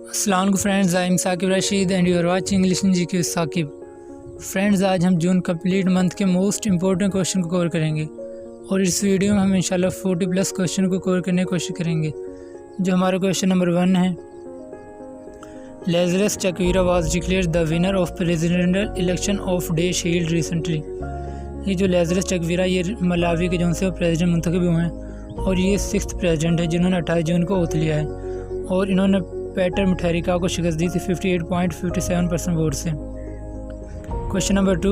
अस्सलाम friends, I am Saqib Rashid and you are watching English GK with Saqib. Friends, आज हम June complete month के most important question को cover करेंगे और इस वीडियो में हम इंशाल्लाह 40+ क्वेश्चन को कवर करने की कोशिश करेंगे। जो हमारा क्वेश्चन नंबर 1 है, Lazarus Chakwera was declared the winner of presidential election of डेश हील्ड रिसेंटली। ये जो लाज़रस चकवीरा ये मलावी के जौन से प्रेसिडेंट मुंतखब हुए हैं और ये 6th प्रेसिडेंट है जिन्होंने 28 जून को ओथ लिया है और इन्होंने पेटर मुथारिका को शिकस्त दी थी 58.57% वोट से। Question number 2,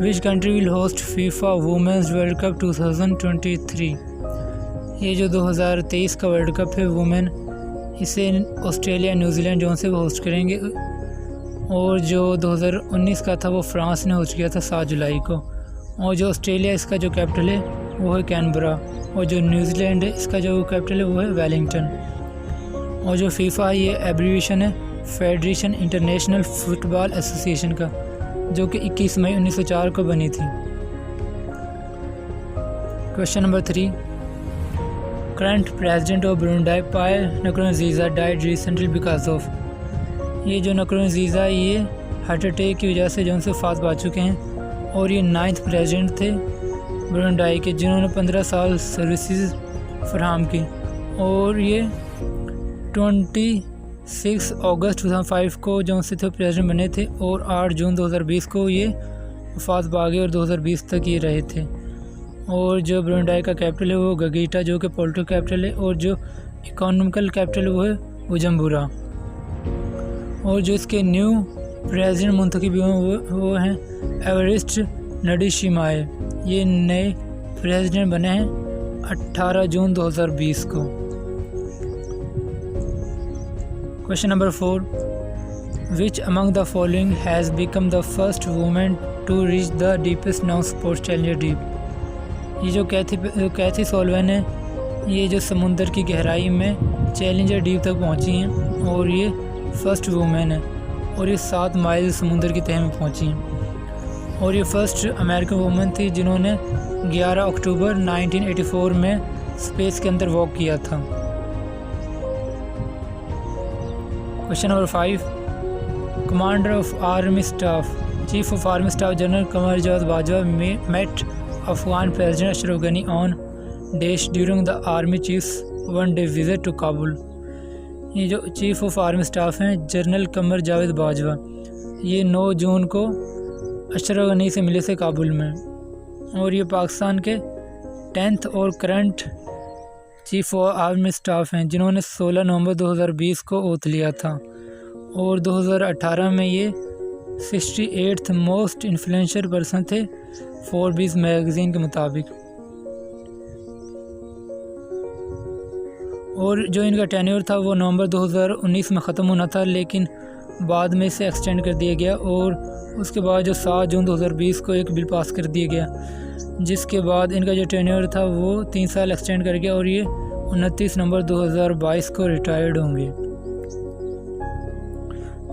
which country will host FIFA women's world cup 2023। ये जो 2023 का वर्ल्ड कप है वुमेन, इसे ऑस्ट्रेलिया न्यूजीलैंड जो से वो होस्ट करेंगे और जो 2019 का था वो फ्रांस ने होस्ट किया था 7 जुलाई को। और जो ऑस्ट्रेलिया इसका जो कैपिटल है वो है कैनबरा और जो न्यूजीलैंड है इसका जो कैपिटल है वो है वेलिंगटन। और जो फीफा है ये एब्रीविएशन है फेडरेशन इंटरनेशनल फुटबॉल एसोसिएशन का, जो कि 21 मई 1904 को बनी थी। Question number 3, current president of Burundi Pierre Nkurunziza died recently because of. ये जो नकुरुनजीजा ये हार्ट अटैक की वजह से जो उनसे फात पा चुके हैं और ये 9th प्रेसिडेंट थे ब्रुंडई के जिन्होंने 15 साल सर्विसेज फराहम की और ये 26 अगस्त 2005 को जो से थे प्रेसिडेंट बने थे और 8 जून 2020 को ये वफात पा गए और 2020 तक ये रहे थे। और जो ब्रुंडई का कैपिटल है वो गगीटा जो कि पोलिटिकल कैपिटल है और जो इकोनॉमिकल कैपिटल वो है बुजुम्बुरा। और जो इसके न्यू प्रेसिडेंट मुंतखब हुए वो हैं एवरिस्ट नडीशिमाए। ये नए प्रेसिडेंट बने हैं 18 जून 2020 को। Question number 4, which among the following has become the first women to reach the deepest now sports Challenger Deep. ये जो कैथी सोल्वेन है ये जो समुंदर की गहराई में चैलेंजर डीप तक पहुंची हैं और ये फर्स्ट वुमेन है और ये 7 माइल समुंदर की तह में पहुंची हैं। और ये फर्स्ट अमेरिकन वुमेन थी जिन्होंने 11 अक्टूबर 1984 में स्पेस के अंदर वॉक किया था। Question number 5, commander of army staff chief of army staff general Qamar Javed Bajwa met Afghan president Ashraf Ghani on dash during the army chiefs 1 day visit to Kabul. ये जो चीफ ऑफ आर्मी स्टाफ हैं जनरल कमर जावेद बाजवा, ये 9 जून को अशरफ गनी से मिले थे काबुल में। और ये पाकिस्तान के 10th और current chief of army staff हैं जिन्होंने 16 नवंबर 2020 को ओथ लिया था और 2018 में ये 68th मोस्ट इन्फ्लुएंशियल पर्सन थे फोर्ब्स मैगजीन के मुताबिक। और जो इनका टेन्योर था वो नवंबर 2019 में ख़त्म होना था लेकिन बाद में इसे एक्सटेंड कर दिया गया और उसके बाद जो 7 जून 2020 को एक बिल पास कर दिया गया जिसके बाद इनका जो टेन्योर था वो 3 साल एक्सटेंड कर गया और ये 29 नवंबर 2022 को रिटायर्ड होंगे।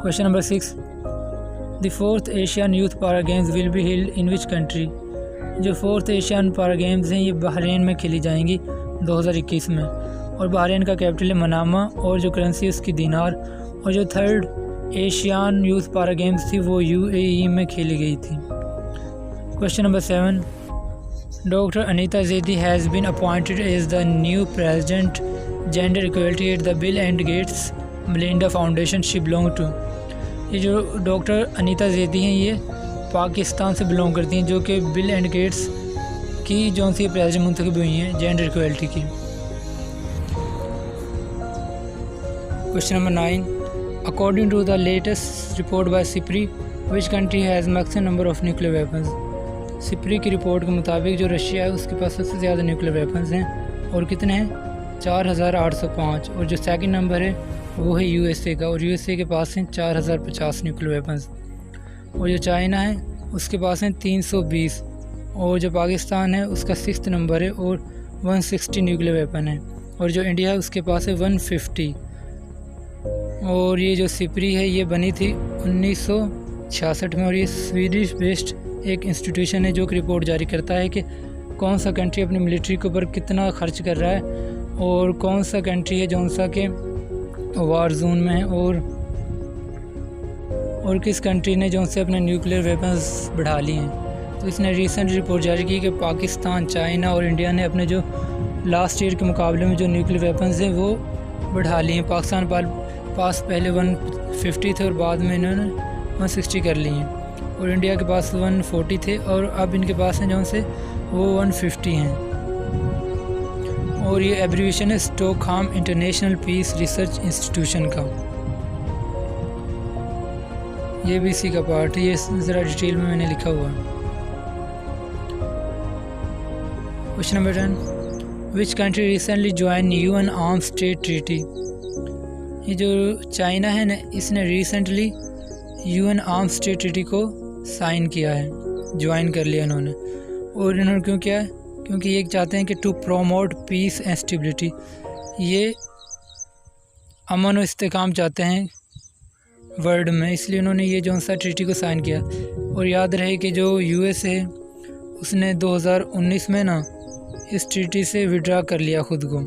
Question number 6, the 4th Asian youth para games will be held in which country. जो 4th एशियन पारा गेम्स हैं ये बहरीन में खेली जाएंगी 2021 में और बहरीन का कैपिटल है मनामा और जो करेंसी है उसकी दीनार। और जो 3rd Asian youth para games थी वो UAE में खेली गई थी। Question number 7, doctor Anita Zaidi has been appointed as the new president gender equality at the Bill and Gates Melinda foundation she belong to. ये जो डॉक्टर अनीता जैदी हैं ये पाकिस्तान से बिलोंग करती हैं जो कि बिल एंड गेट्स की जो सी प्रेसिडेंट मुंतखब हुई हैं जेंडर इक्वलिटी की। Question number 9, according to the latest report by SIPRI which country has maximum number of nuclear weapons. SIPRI की रिपोर्ट के मुताबिक जो रशिया है उसके पास सबसे ज़्यादा न्यूक्लियर वेपन्स हैं और कितने हैं 4805। और जो सेकंड नंबर है वो है USA का और USA के पास हैं 4050 न्यूक्लियर वेपन्स। और जो चाइना है उसके पास हैं 320 और जो पाकिस्तान है उसका 6th नंबर है और 160 न्यूक्लियर वेपन है। और जो इंडिया है उसके पास है 150। और ये जो सिप्री है ये बनी थी 1966 में और ये स्वीडिश बेस्ड एक इंस्टीट्यूशन है जो कि रिपोर्ट जारी करता है कि कौन सा कंट्री अपनी मिलिट्री के ऊपर कितना खर्च कर रहा है और कौन सा कंट्री है जो सा के वार जोन में है, और किस कंट्री ने जो से अपने न्यूक्लियर वेपन्स बढ़ा लिए हैं। तो इसने रिसेंट रिपोर्ट जारी की कि पाकिस्तान, चाइना और इंडिया ने अपने जो लास्ट ईयर के मुकाबले में जो न्यूक्लियर वेपन्स हैं वो बढ़ा लिए हैं। पाकिस्तान पास पहले 150 थे और बाद में इन्होंने 160 कर लिए हैं, और इंडिया के पास 140 थे और अब इनके पास हैं जो से वो 150 हैं। और ये एब्रीविएशन है Stockholm International Peace Research Institution का। ये भी इसी का पार्ट है, ये ज़रा डिटेल में मैंने लिखा हुआ है। Question number 10, which country recently join UN arms trade treaty. ये जो चाइना है ना, इसने recently UN arms trade treaty को साइन किया है, ज्वाइन कर लिया इन्होंने। और इन्होंने क्यों किया है? क्योंकि ये चाहते हैं कि to promote peace and stability, ये अमन और इस्तेकाम चाहते हैं वर्ल्ड में, इसलिए उन्होंने ये जो सा ट्रीटी को साइन किया। और याद रहे कि जो US है उसने 2019 में ना इस ट्रीटी से विड्रा कर लिया खुद को।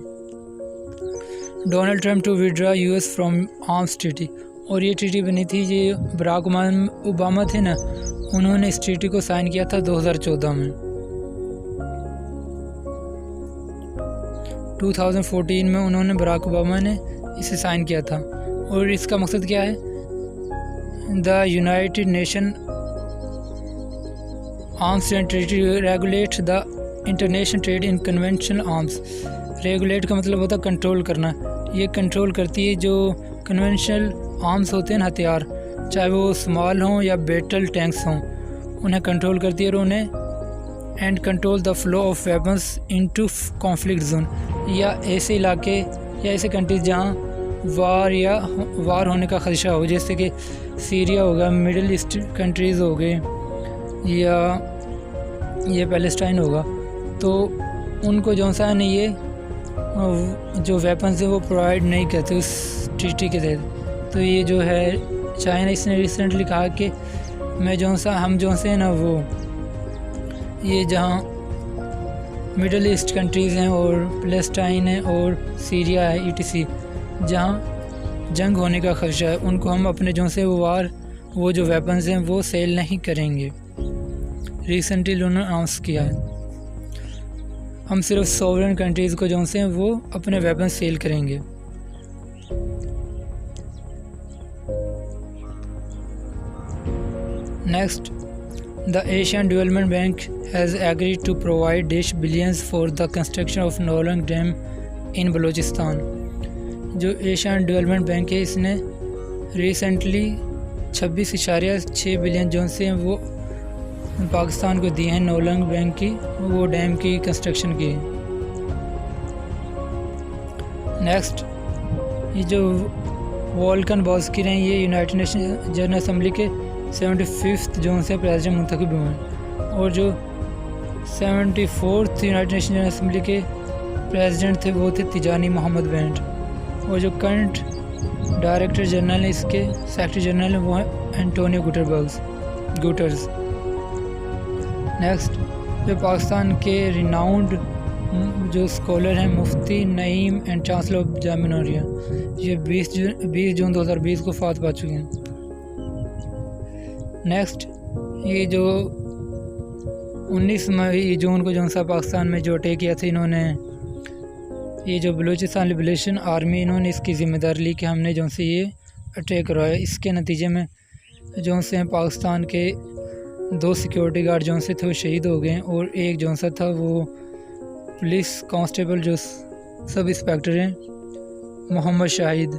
Donald Trump to withdraw US from arms treaty, और ये ट्रीटी बनी थी, ये बराक ओबामा थे ना, उन्होंने इस ट्रीटी को साइन किया था 2014 में। 2014 में उन्होंने बराक ओबामा ने इसे साइन किया था। और इसका मकसद क्या है? The United nation arms treaty regulate the international trade in conventional arms. Regulate का मतलब होता है कंट्रोल करना। ये कंट्रोल करती है जो कन्वेंशनल आर्म्स होते हैं ना, हथियार, चाहे वो स्मॉल हों या बैटल टैंक्स हों, उन्हें कंट्रोल करती है। और उन्हें and control the flow of weapons into conflict zone, या ऐसे इलाके या ऐसे कंट्रीज जहाँ वार होने का ख़दशा हो, जैसे कि सीरिया होगा, मिडिल ईस्ट कंट्रीज़ हो गए, या ये पैलेस्टाइन होगा, तो उनको जो सा है ये जो वेपन्स है वो प्रोवाइड नहीं करते उस ट्रीटी के तहत। तो ये जो है चाइना, इसने रिसेंटली कहा कि मैं हम जो से ना वो ये जहाँ मिडिल ईस्ट कंट्रीज़ हैं और पैलेस्टाइन है और सीरिया है ETC, जहाँ जंग होने का खदशा है, उनको हम अपने जो से वो जो वेपन्स हैं वो सेल नहीं करेंगे। रिसेंटली उन्होंने अनाउंस किया है, हम सिर्फ सॉवरेन कंट्रीज़ को जो से वो अपने वेपन सेल करेंगे। Next, the Asian development bank has agreed to provide डिश billions for the construction of Nolong dam in Balochistan. जो एशियन डेवलपमेंट बैंक है, इसने रिसेंटली 26.6 बिलियन जो से वो पाकिस्तान को दिए हैं नोलंग बैंक की, वो डैम की कंस्ट्रक्शन की। नेक्स्ट, ये जो वोल्कन बॉस्किर हैं, ये यूनाइटेड नेशन जनरल असम्बली के 75th जोन से प्रेसिडेंट मुंतखब हुए हैं। और जो 74th United nation general assembly के प्रेसिडेंट थे वो थे तिजानी मोहम्मद बैंड। और जो करंट डायरेक्टर जनरल है, इसके सेक्रेटरी जनरल है, वो है एंटोनियो गुटर्स। नेक्स्ट, जो पाकिस्तान के रिनाउंड जो स्कॉलर हैं Mufti Naeem and chancellor of Jamia Nooria, ये 20 जून 2020 को फात पा चुके हैं। नेक्स्ट, ये जो 19 जून को जो सा पाकिस्तान में जो अटैक किया था इन्होंने, ये जो बलूचिस्तान लिबरेशन आर्मी, इन्होंने इसकी ज़िम्मेदारी ली कि हमने जो से ये अटैक करवाया। इसके नतीजे में जो से पाकिस्तान के 2 सिक्योरिटी गार्ड जो से थे वो शहीद हो गए, और एक जो सा था वो पुलिस कांस्टेबल जो सब इंस्पेक्टर हैं मोहम्मद शाहिद,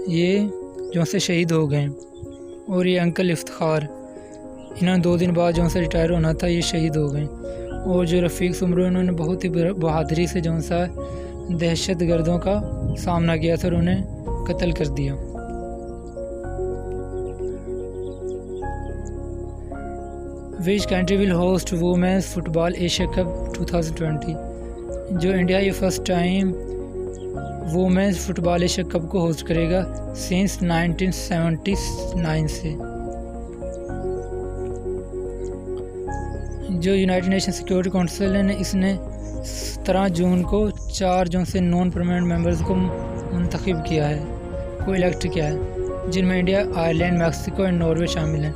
ये जो से शहीद हो गए। और ये अंकल इफ्तिखार, इन्होंने 2 दिन बाद जो से रिटायर होना था, ये शहीद हो गए। और जो रफ़ीक सुमरो, इन्होंने बहुत ही बहादुरी से जो सा दहशत गर्दों का सामना किया था और उन्हें कत्ल कर दिया। Which country will host women's football Asia Cup 2020। जो इंडिया ये first time women's football Asia Cup को होस्ट करेगा सिंस 1979 से। जो यूनाइटेड नेशन सिक्योरिटी काउंसिल है, इसने 17 जून को 4 जून से नॉन परमानेंट मेंबर्स को मुंतखब किया है। को इलेक्ट किया है, जिनमें इंडिया, आयरलैंड, मैक्सिको और नॉर्वे शामिल हैं।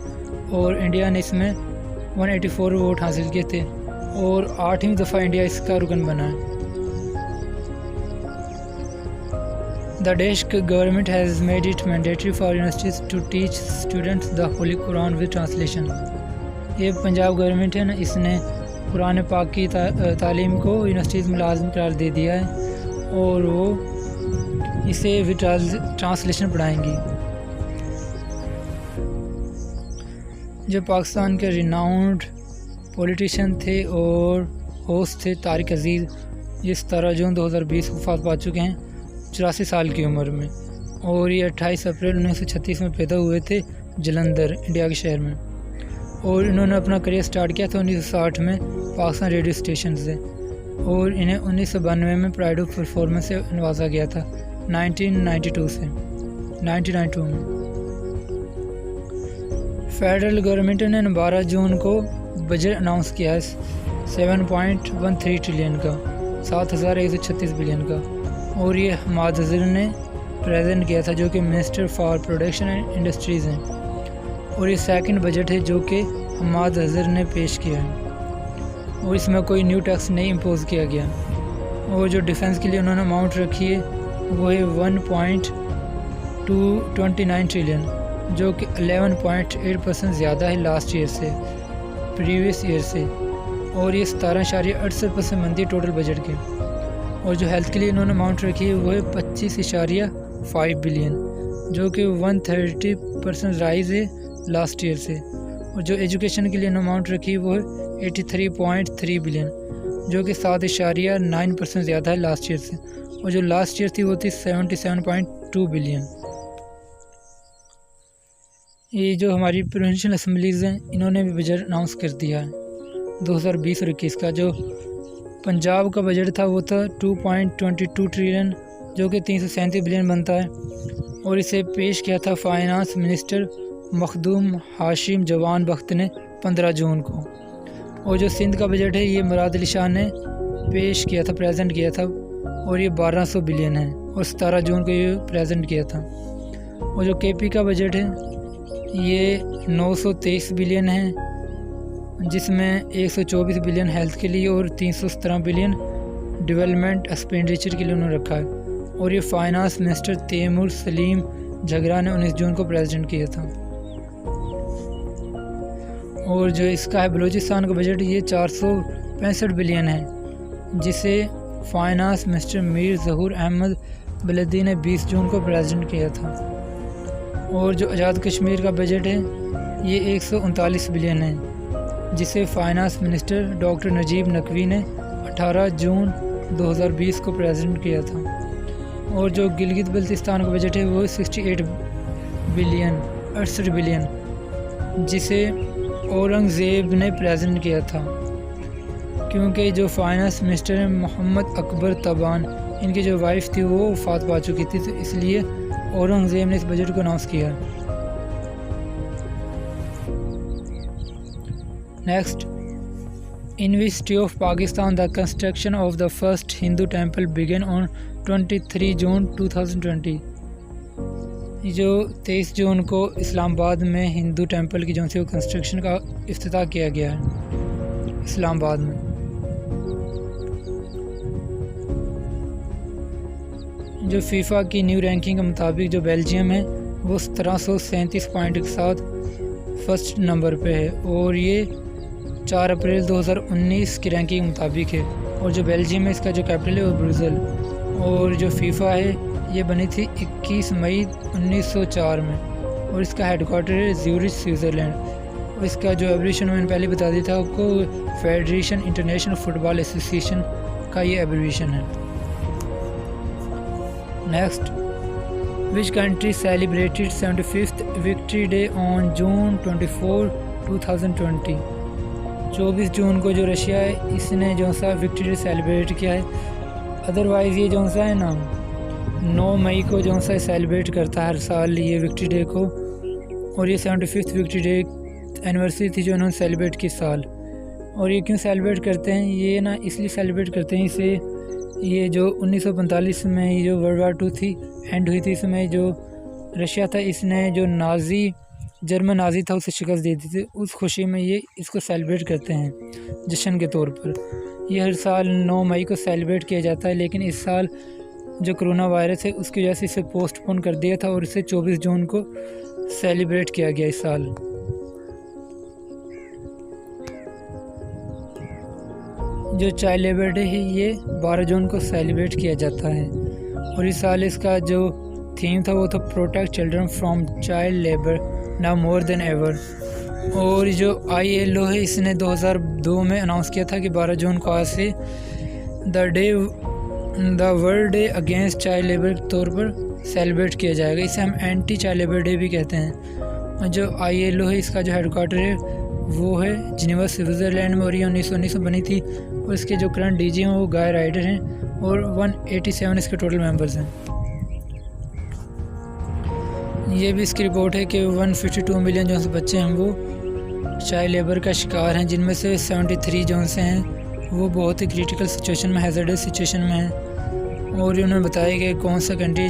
और इंडिया ने इसमें 184 वोट हासिल किए थे और 8वीं दफ़ा इंडिया इसका रुकन बना है। The Danish government has made it mandatory for universities to teach students the Holy Quran with translation. ये पंजाब गवर्नमेंट है ना, इसने कुरान पाक की तालीम को यूनिवर्सिटीज़ में लाज़मी करार दे दिया है और वो इसे विद ट्रांसलेशन पढ़ाएंगी। जो पाकिस्तान के रिनाउंड पॉलिटिशियन थे और होस्ट थे तारिक अजीज़, ये 17 जून 2020 को वफ़ात पा चुके हैं 84 साल की उम्र में। और ये 28 अप्रैल 1936 में पैदा हुए थे जलंधर, इंडिया के शहर में। और इन्होंने अपना करियर स्टार्ट किया था 1960 में पाकिस्तान रेडियो स्टेशन से और इन्हें 1992 में प्राइड ऑफ परफॉर्मेंस से नवाजा गया था 1992 में। फेडरल गवर्नमेंट ने 12 जून को बजट अनाउंस किया है 7.13 ट्रिलियन का, 7,136 बिलियन का। और ये हमाद अज़हर ने प्रेजेंट किया था, जो कि minister for production and industries हैं। और ये सेकंड बजट है जो कि हमाद अज़हर ने पेश किया है और इसमें कोई न्यू टैक्स नहीं इम्पोज किया गया। और जो डिफेंस के लिए उन्होंने अमाउंट रखी है वो है 1.229 ट्रिलियन, जो कि 11.8% ज़्यादा है लास्ट ईयर से, प्रीवियस ईयर से। और ये 17.68% बनती है टोटल बजट के। और जो हेल्थ के लिए इन्होंने अमाउंट रखी है वो है 25.5 बिलियन, जो कि 130% राइज़ है लास्ट ईयर से। और जो एजुकेशन के लिए अमाउंट रखी है वो है 83.3 बिलियन, जो कि 7.9% ज़्यादा है लास्ट ईयर से। और जो लास्ट ईयर थी वो थी 77.2 बिलियन। ये जो हमारी प्रोविंशियल असम्बलीज़ हैं इन्होंने भी बजट अनाउंस कर दिया है 2020 और 21 का। जो पंजाब का बजट था वो था 2.22 ट्रिलियन, जो कि 337 बिलियन बनता है। और इसे पेश किया था फाइनेंस मिनिस्टर मखदूम हाशिम जवान बख्त ने 15 जून को। और जो सिंध का बजट है ये मुराद अली शाह ने पेश किया था, प्रेजेंट किया था, और ये 1200 बिलियन है और 17 जून को ये प्रेजेंट किया था। और जो केपी का बजट है ये 923 बिलियन है, जिसमें 124 बिलियन हेल्थ के लिए और 317 बिलियन डेवलपमेंट एक्सपेंडिचर के लिए उन्होंने रखा है। और ये फाइनेंस मिनिस्टर तैमूर सलीम झगड़ा ने 19 जून को प्रेजेंट किया था। और जो इसका है बलूचिस्तान का बजट ये 465 बिलियन है, जिसे फाइनेंस मिनिस्टर मीर ज़हूर अहमद बलदी ने 20 जून को प्रेजेंट किया था। और जो आज़ाद कश्मीर का बजट है ये 139 बिलियन है, जिसे finance minister doctor Najeeb Naqvi ने 18 जून 2020 को प्रेजेंट किया था। और जो गिलगित बल्तिस्तान का बजट है वो 68 बिलियन, जिसे औरंगज़ेब ने प्रेजेंट किया था, क्योंकि जो फाइनेंस मिनिस्टर है मोहम्मद अकबर तबान, इनकी जो वाइफ थी वो वफात पा चुकी थी, तो इसलिए औरंगज़ेब ने इस बजट को अनाउंस किया। Next, university of Pakistan, the construction of the first Hindu temple began on 23 June 2020। जो 23 जून को इस्लामाबाद में हिंदू टेम्पल की जो से कंस्ट्रक्शन का इफ्तिताह किया गया है इस्लामाबाद में। जो फीफा की न्यू रैंकिंग के मुताबिक जो बेल्जियम है वो 1737 पॉइंट के साथ फर्स्ट नंबर पे है और ये 4 अप्रैल 2019 की रैंकिंग के मुताबिक है। और जो बेल्जियम है इसका जो कैपिटल है वो ब्रुसेल। और जो फीफा है ये बनी थी 21 मई 1904 में और इसका हेडक्वार्टर है ज्यूरिच, स्विट्ज़रलैंड। और इसका जो एब्रिविएशन मैंने पहले बता दिया था आपको, फेडरेशन इंटरनेशनल फुटबॉल एसोसिएशन का ये एब्रिविएशन है। Next, which country celebrated 75th victory day on June 24, 2020। 24 जून को जो रशिया है इसने जो सा विक्ट्री डे सेलिब्रेट किया है। अदरवाइज़ ये जो सा है ना 9 मई को जो सा सेलिब्रेट करता है हर साल ये विक्ट्री डे को। और ये 75th विक्ट्री डे एनिवर्सरी थी जो उन्होंने सेलिब्रेट की साल। और ये क्यों सेलिब्रेट करते हैं, ये ना इसलिए सेलिब्रेट करते हैं, इसे ये जो 1945 में ये जो वर्ल्ड वार 2 थी एंड हुई थी, इसमें जो रशिया था, इसने जो जर्मन नाज़ी था उसे शिकस्त दे दी थी। उस खुशी में ये इसको सेलिब्रेट करते हैं जश्न के तौर पर। ये हर साल 9 मई को सेलिब्रेट किया जाता है, लेकिन इस साल जो कोरोना वायरस है उसकी वजह से इसे पोस्टपोन कर दिया था और इसे 24 जून को सेलिब्रेट किया गया इस साल। जो चाइल्ड लेबर डे है ये 12 जून को सेलिब्रेट किया जाता है और इस साल इसका जो थीम था वो था protect children from child labour now more than ever. और जो ILO है इसने 2002 में अनाउंस किया था कि 12 जून को आज से the world day against child labour के तौर पर सेलिब्रेट किया जाएगा। इसे हम एंटी चाइल्ड लेबर डे भी कहते हैं। और जो ILO है इसका जो हेडक्वार्टर है वो है जिनेवा स्विट्ज़रलैंड में और ये 1919 में बनी थी और इसके जो करंट DG हैं वो गाय राइडर हैं और 187 इसके टोटल मेंबर्स हैं। ये भी इसकी रिपोर्ट है कि 152 मिलियन जो से बच्चे हैं वो चाइल्ड लेबर का शिकार हैं, जिनमें से 73 जो से हैं वो बहुत ही क्रिटिकल सिचुएशन में, हैज़र्डस सिचुएशन में हैं। और उन्होंने बताया कि कौन सा कंट्री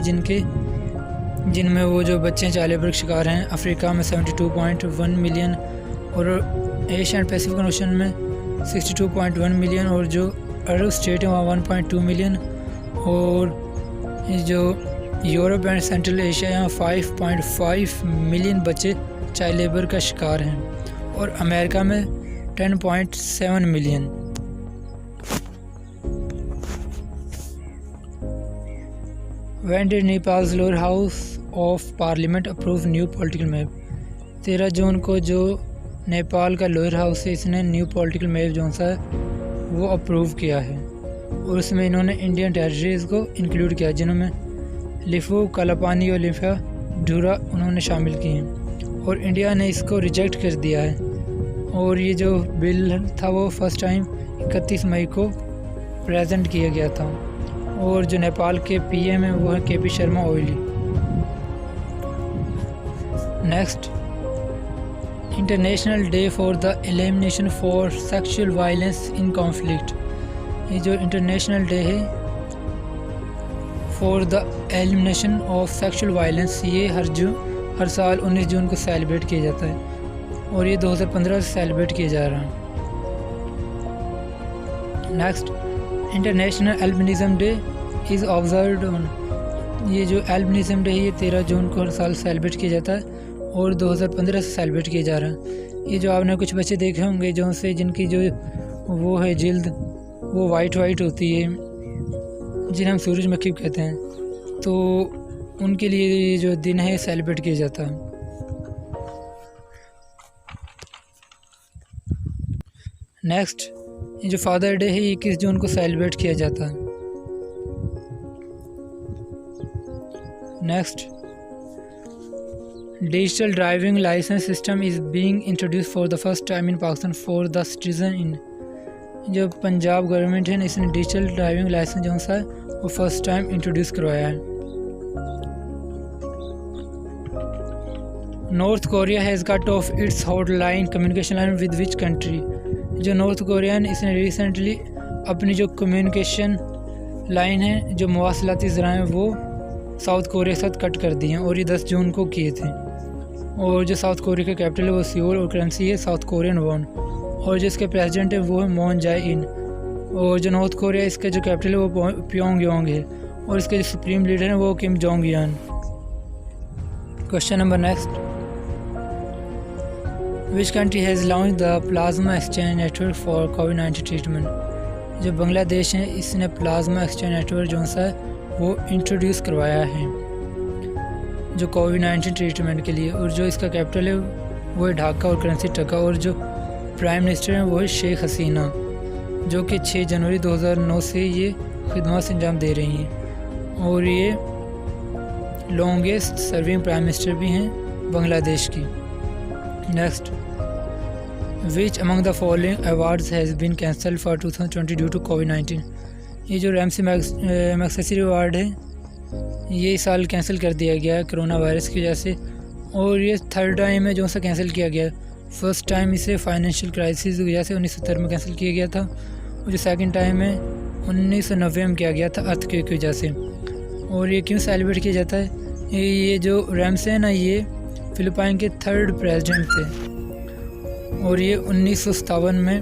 जिनमें वो जो बच्चे चाइल्ड लेबर के शिकार हैं। अफ्रीका में 72.1 मिलियन और एशिया एंड पैसिफिक ओशन में 62.1 मिलियन और जो अरब स्टेट है वहाँ 1.2 मिलियन और जो यूरोप एंड सेंट्रल एशिया यहाँ 5.5 मिलियन बच्चे चाइल्ड लेबर का शिकार हैं और अमेरिका में 10.7 million. When did Nepal's lower house of parliament approve new political map? 13 जून को जो नेपाल का लोअर हाउस है इसने न्यू पॉलिटिकल मैप जो सा वो अप्रूव किया है और उसमें इन्होंने इंडियन टेरिटरीज़ को इंक्लूड किया, जिन्होंने लिफू, कालापानी और लिफा ढूरा उन्होंने शामिल किए हैं और इंडिया ने इसको रिजेक्ट कर दिया है। और ये जो बिल था वो फर्स्ट टाइम 31 मई को प्रेजेंट किया गया था और जो नेपाल के PM है वो है KP Sharma Oli. Next, international day for the elimination for sexual violence in conflict. ये जो इंटरनेशनल डे है for the elimination of sexual violence ये हर साल 19 जून को सेलिब्रेट किया जाता है और ये 2015 से सेलिब्रेट किया जा रहा है। Next, international albinism day is observed on. ये जो एल्बिनिज़म डे है ये 13 जून को हर साल सेलिब्रेट किया जाता है और 2015 से सेलिब्रेट किया जा रहा है। ये जो आपने कुछ बच्चे देखे होंगे जो से जिनकी जो वो है जिल्द वो वाइट होती है, जिन्हें हम सूरजमुखी कहते हैं, तो उनके लिए ये जो दिन है सेलिब्रेट किया जाता है। नेक्स्ट, ये जो फादर डे है 21 जून को सेलिब्रेट किया जाता है। Next, digital driving licence system is being introduce for the first time in Pakistan for the citizen in. जो पंजाब गवर्नमेंट है इसने डिजिटल ड्राइविंग लाइसेंस जो सा वो फर्स्ट टाइम इंट्रोड्यूस करवाया है। North Korea has cut of its hotline communication line with which country. जो north Korean इसने रिसेंटली अपनी जो कम्युनिकेशन लाइन है, जो मवासलाती ज़राए हैं वो साउथ कोरिया के साथ कट कर दिए हैं और ये 10 जून को किए थे। और जो साउथ कोरिया का कैपिटल है वो सियोल और करेंसी है साउथ कोरियन वॉन और जो इसके प्रेसिडेंट है वो है मून जाए इन। और जो नॉर्थ कोरिया इसका जो कैपिटल है वो प्योंगयांग है और इसके जो सुप्रीम लीडर हैं वो किम जोंग यान। Question number next, which country has launch the plasma exchange network for covid treatment. जो बांग्लादेश है इसने प्लाज्मा एक्सचेंज नेटवर्क जो सा वो इंट्रोड्यूस करवाया है जो कोविड-19 ट्रीटमेंट के लिए और जो इसका कैपिटल है वो है ढाका और करेंसी टका और जो प्राइम मिनिस्टर हैं वो है शेख हसीना जो कि 6 जनवरी 2009 से ये खिदमत से अंजाम दे रही हैं और ये लॉन्गेस्ट सर्विंग प्राइम मिनिस्टर भी हैं बांग्लादेश की। Next, which among the following awards has been cancel for 2020 due to कोविड-19। ये जो रैमसी मैग्सेसी अवार्ड है ये इस साल कैंसिल कर दिया गया है कोरोना वायरस की वजह से और ये थर्ड टाइम है जो सा कैंसिल किया गया। फर्स्ट टाइम इसे फाइनेंशियल क्राइसिस की वजह से 1970 में कैंसिल किया गया था और जो सेकंड टाइम है 1990 में किया गया था अर्थक्वेक की वजह से। और ये क्यों सेलिब्रेट किया जाता है, ये जो रैमसे है ना, ये फिलिपाइन के 3rd प्रेसिडेंट थे और ये 1957 में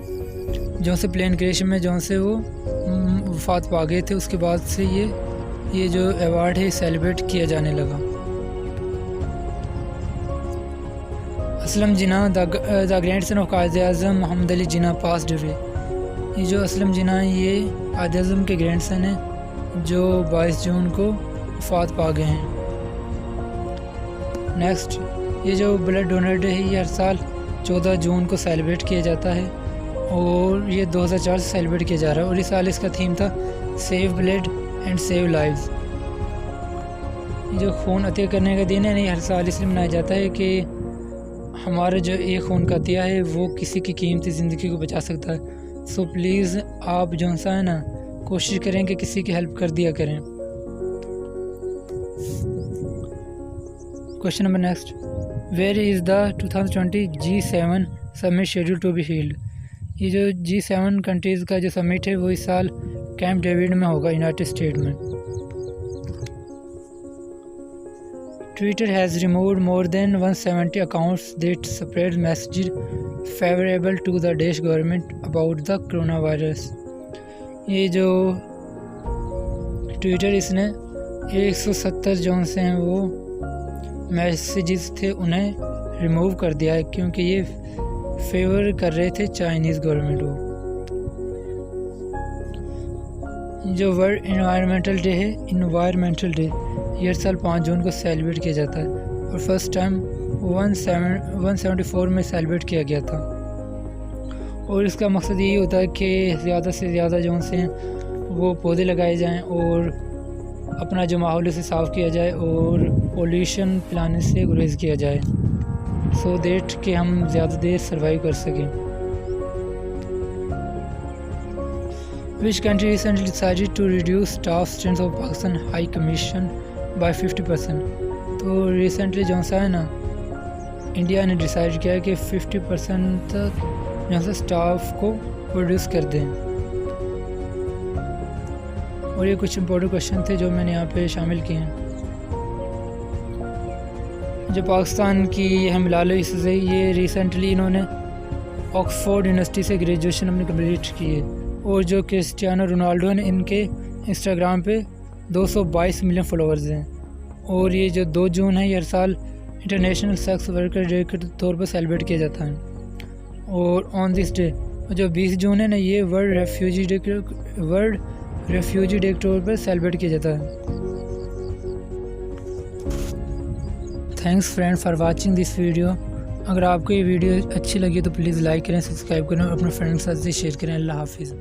जो से प्लेन क्रैश में जो से वो वफात पा गए थे। उसके बाद से ये जो अवार्ड है सेलिब्रेट किया जाने लगा। Aslam Jinnah the grandson of Quaid-e-Azam Mohammad Ali Jinnah passed away. ये जो असलम जिन्ना है ये कायद-ए-आज़म के ग्रैंडसन हैं जो 22 जून को वफात पा गए हैं। नेक्स्ट, ये जो ब्लड डोनर डे है ये हर साल 14 जून को सेलिब्रेट किया जाता है और ये 2004 से सेलिब्रेट किया जा रहा है और इस साल इसका थीम था save blood and save lives. ये जो खून अतिया करने का दिन है नहीं, हर साल इसलिए मनाया जाता है कि हमारा जो एक खून का अतिया है वो किसी की कीमती ज़िंदगी को बचा सकता है। सो प्लीज़ आप जो सा है ना कोशिश करें कि किसी की हेल्प कर दिया करें। Question number next, where is the 2020 G7 summit schedule to be held. ये जो G7 कंट्रीज़ का जो समिट है वो इस साल कैंप डेविड में होगा, यूनाइटेड स्टेट में। Twitter has removed more than 170 accounts that spread messages favorable to the Danish government about the coronavirus। ये जो ट्विटर इसने 170 जोन से हैं वो मैसेजेस थे उन्हें रिमूव कर दिया है क्योंकि ये फेवर कर रहे थे चाइनीज़ गवर्नमेंट को। जो वर्ल्ड एनवायरमेंटल डे है, इन्वायरमेंटल डे ये हर साल 5 जून को सेलिब्रेट किया जाता है और फर्स्ट टाइम 174 में सेलिब्रेट किया गया था और इसका मकसद यही होता है कि ज़्यादा से ज़्यादा जो से वो पौधे लगाए जाएं और अपना जो माहौल उसे साफ़ किया जाए और पोल्यूशन फैलाने से गुरेज किया जाए सो दैट कि हम ज़्यादा देर सर्वाइव कर सकें। Which country recently decided to reduce staff strength of Pakistan High Commission by 50%। तो रिसेंटली जो सा है ना इंडिया ने डिसाइड किया है कि 50% जो सा स्टाफ को प्रोड्यूस कर दें। और ये कुछ इंपॉर्टेंट क्वेश्चन थे जो मैंने यहाँ पे शामिल किए हैं। जो पाकिस्तान की हमलालो इससे ये रिसेंटली इन्होंने ऑक्सफोर्ड यूनिवर्सिटी से ग्रेजुएशन अपनी कंप्लीट की है और जो क्रिस्टियानो रोनाल्डो ने इनके इंस्टाग्राम पे 222 मिलियन फॉलोअर्स हैं और ये जो 2 जून है ये हर साल इंटरनेशनल सेक्स वर्कर डे के तौर पर सेलिब्रेट किया जाता है। और ऑन दिस डे जो 20 जून है ना ये वर्ल्ड रेफ्यूजी डे के तौर पर सेलिब्रेट किया जाता है। Thanks friend for watching this video. अगर आपको ये वीडियो अच्छी लगी तो प्लीज़ लाइक करें, सब्सक्राइब करें और अपने फ्रेंड्स के साथ शेयर करें। अल्लाह हाफिज़।